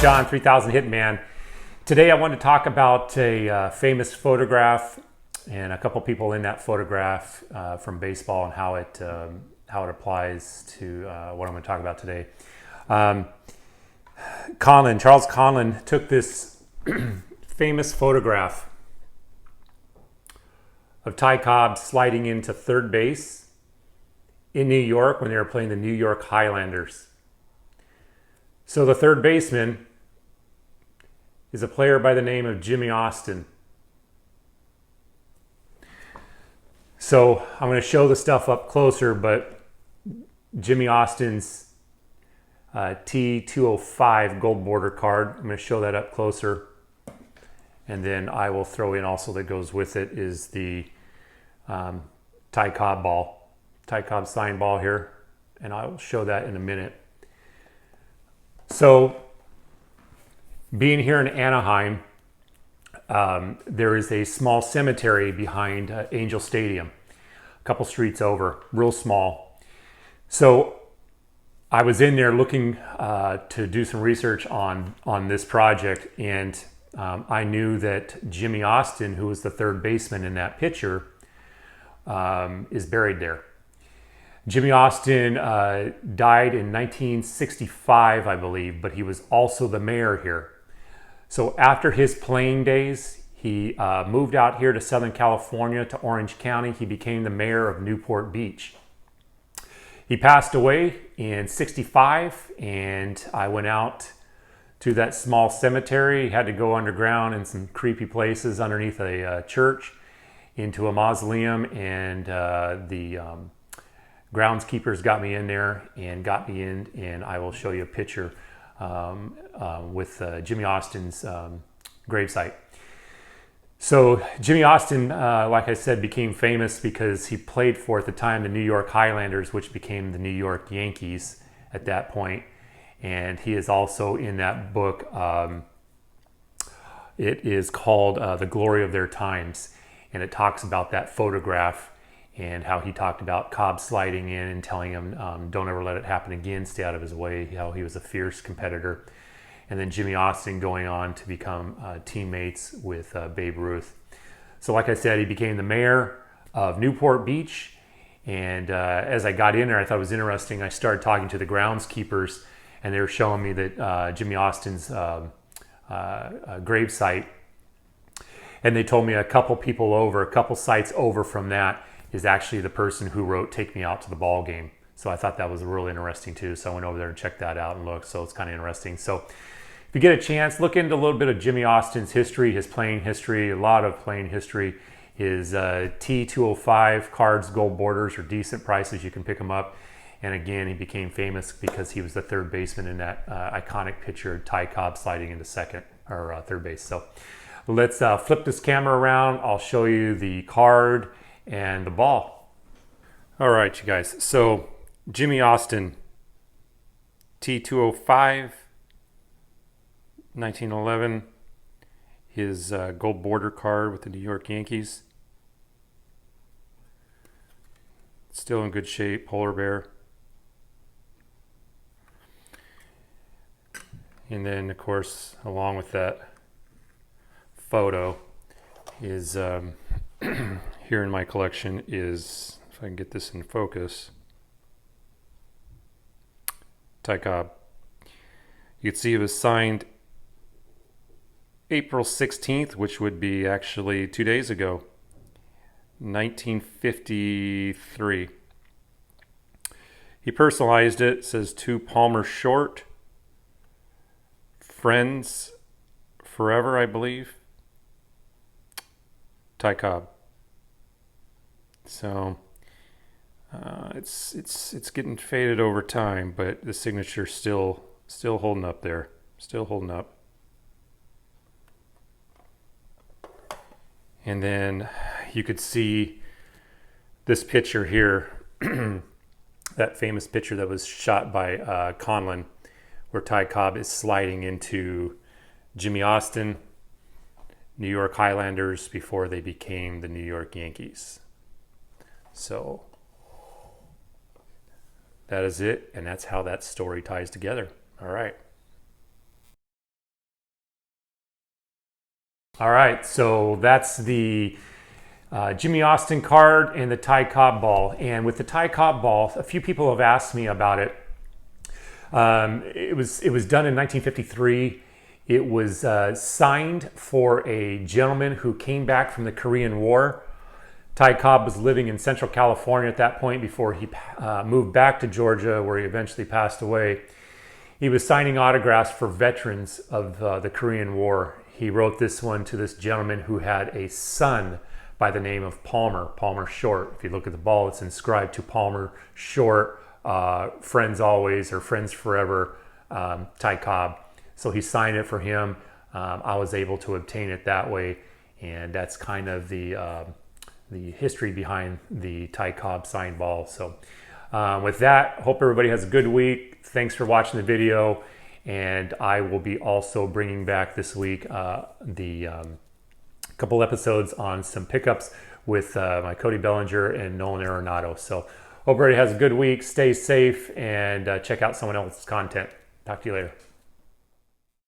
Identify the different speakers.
Speaker 1: John, 3000 Hitman. Today I want to talk about a famous photograph and a couple people in that photograph from baseball and how it applies to what I'm going to talk about today. Charles Conlon took this famous photograph of Ty Cobb sliding into third base in New York when they were playing the New York Highlanders. So the third baseman is a player by the name of Jimmy Austin. So I'm going to show the stuff up closer, but Jimmy Austin's T205 gold border card, I'm going to show that up closer. And then I will throw in also that goes with it is the Ty Cobb ball, Ty Cobb signed ball here. And I will show that in a minute. So being here in Anaheim, there is a small cemetery behind Angel Stadium, a couple streets over, real small. So I was in there looking to do some research on this project, and I knew that Jimmy Austin, who was the third baseman in that picture, is buried there. Jimmy Austin died in 1965, I believe, but he was also the mayor here. So after his playing days, he moved out here to Southern California, to Orange County. He became the mayor of Newport Beach. He passed away in 65, and I went out to that small cemetery. Had to go underground in some creepy places underneath a church into a mausoleum, and the groundskeepers got me in there and got me in, and I will show you a picture with Jimmy Austin's gravesite. So Jimmy Austin, like I said, became famous because he played for, at the time, the New York Highlanders, which became the New York Yankees at that point. And he is also in that book. It is called The Glory of Their Times, and it talks about that photograph and how he talked about Cobb sliding in and telling him, don't ever let it happen again, stay out of his way, how he was a fierce competitor. And then Jimmy Austin going on to become teammates with Babe Ruth. So like I said, he became the mayor of Newport Beach. And as I got in there, I thought it was interesting. I started talking to the groundskeepers, and they were showing me that Jimmy Austin's gravesite. And they told me a couple sites over from that is actually the person who wrote Take Me Out to the Ball Game. So I thought that was really interesting too. So I went over there and checked that out and looked. So it's kind of interesting. So if you get a chance, look into a little bit of Jimmy Austin's history, his playing history, a lot of playing history. His T205 cards, gold borders, are decent prices. You can pick them up. And again, he became famous because he was the third baseman in that iconic picture of Ty Cobb sliding into third base. So let's flip this camera around. I'll show you the card and the ball. All right, you guys. So Jimmy Austin, T205, 1911. His gold border card with the New York Yankees. Still in good shape, polar bear. And then, of course, along with that photo is here in my collection is, if I can get this in focus, Ty Cobb. You can see it was signed April 16th, which would be actually 2 days ago, 1953. He personalized it. It says to Palmer Short, Friends Forever, I believe. Ty Cobb. So it's getting faded over time, but the signature still holding up there. Still holding up. And then you could see this picture here, that famous picture that was shot by Conlon, where Ty Cobb is sliding into Jimmy Austin, New York Highlanders, before they became the New York Yankees. So that is it, and that's how that story ties together. All right. All right, so that's the Jimmy Austin card and the Ty Cobb ball. And with the Ty Cobb ball, a few people have asked me about it. It was done in 1953. It was signed for a gentleman who came back from the Korean War. Ty Cobb was living in Central California at that point before he moved back to Georgia, where he eventually passed away. He was signing autographs for veterans of the Korean War. He wrote this one to this gentleman who had a son by the name of Palmer Short. If you look at the ball, it's inscribed to Palmer Short, friends always or friends forever, Ty Cobb. So he signed it for him. I was able to obtain it that way, and that's kind of the history behind the Ty Cobb signed ball. So with that, hope everybody has a good week. Thanks for watching the video, and I will be also bringing back this week the couple episodes on some pickups with my Cody Bellinger and Nolan Arenado. So hope everybody has a good week. Stay safe, and check out someone else's content. Talk to you later.